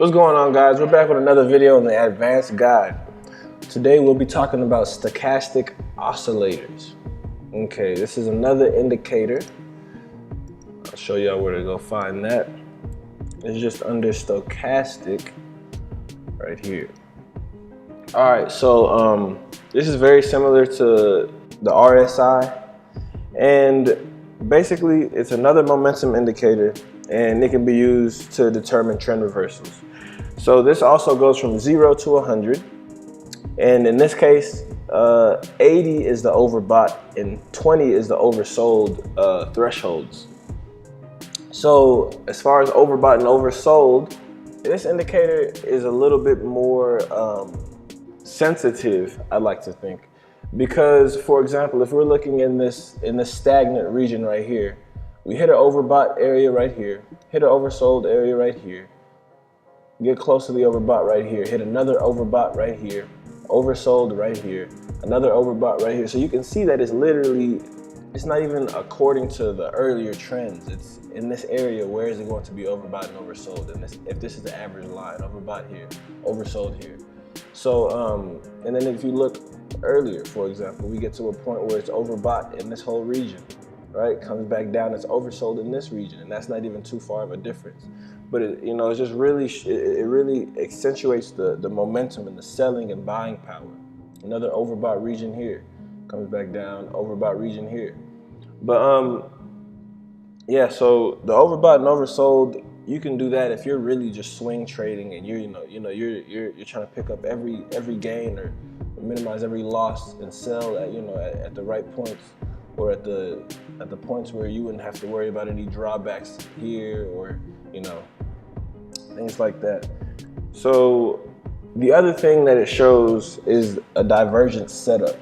What's going on, guys? We're back with another video on the advanced guide. Today we'll be talking about stochastic oscillators. Okay, this is another indicator. I'll show y'all where to go find that. It's just under stochastic right here. All right, so this is very similar to the RSI, and basically it's another momentum indicator, and it can be used to determine trend reversals. So this also goes from 0 to 100, and in this case 80 is the overbought and 20 is the oversold thresholds. So as far as overbought and oversold, this indicator is a little bit more sensitive, I'd like to think, because, for example, if we're looking in this stagnant region right here, we hit an overbought area right here, hit an oversold area right here, get close to the overbought right here, hit another overbought right here, oversold right here, another overbought right here. So you can see that it's literally, it's not even according to the earlier trends. It's in this area, where is it going to be overbought and oversold? And if this is the average line, overbought here, oversold here. So, and then if you look earlier, for example, we get to a point where it's overbought in this whole region, right? Comes back down, it's oversold in this region, and that's not even too far of a difference. But it, you know, it's just really, it really accentuates the momentum and the selling and buying power. Another overbought region here, comes back down, overbought region here. But yeah, so the overbought and oversold, you can do that if you're really just swing trading and you're trying to pick up every gain or minimize every loss and sell at at the right points, or at the points where you wouldn't have to worry about any drawbacks here, or things like that. So the other thing that it shows is a divergence setup.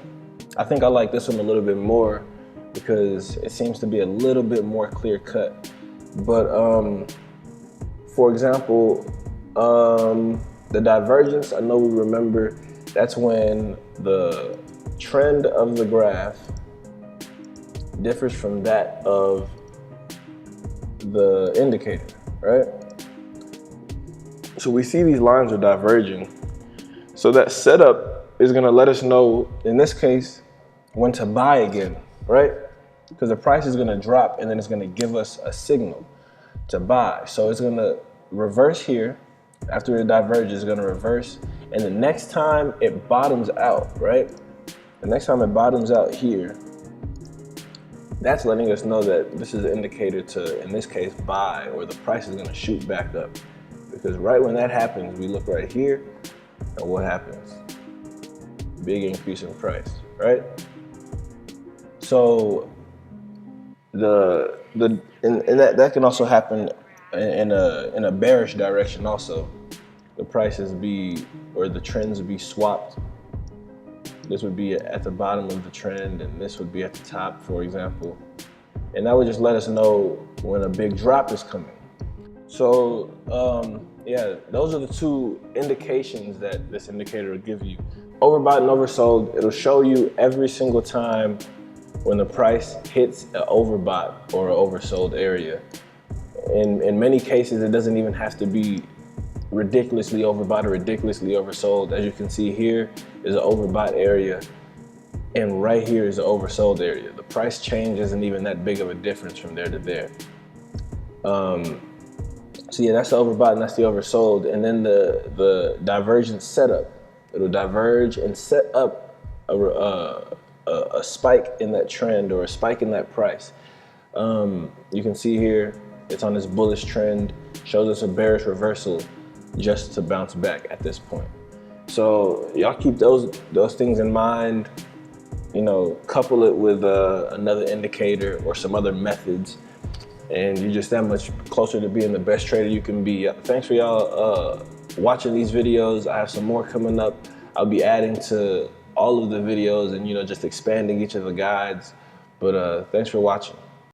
I think I like this one a little bit more because it seems to be a little bit more clear cut. But for example, the divergence, I know we remember, that's when the trend of the graph differs from that of the indicator, right? So we see these lines are diverging. So that setup is gonna let us know, in this case, when to buy again, right? Because the price is gonna drop and then it's gonna give us a signal to buy. So it's gonna reverse here. After it diverges, it's gonna reverse. And the next time it bottoms out, right? The next time it bottoms out here, that's letting us know that this is an indicator to, in this case, buy, or the price is gonna shoot back up. Because right when that happens, we look right here, and what happens? Big increase in price, right? So that can also happen in a bearish direction also. The prices or the trends be swapped. This would be at the bottom of the trend and this would be at the top, for example. And that would just let us know when a big drop is coming. So yeah, those are the two indications that this indicator will give you. Overbought and oversold, it'll show you every single time when the price hits an overbought or an oversold area. In many cases, it doesn't even have to be ridiculously overbought or ridiculously oversold. As you can see, here is an overbought area, and right here is an oversold area. The price change isn't even that big of a difference from there to there. So yeah, that's the overbought and that's the oversold. And then the divergence setup, it'll diverge and set up a spike in that trend, or a spike in that price. You can see here, it's on this bullish trend, shows us a bearish reversal just to bounce back at this point. So y'all keep those things in mind, couple it with another indicator or some other methods, and you're just that much closer to being the best trader you can be. Thanks for y'all watching these videos. I have some more coming up. I'll be adding to all of the videos and just expanding each of the guides. But thanks for watching.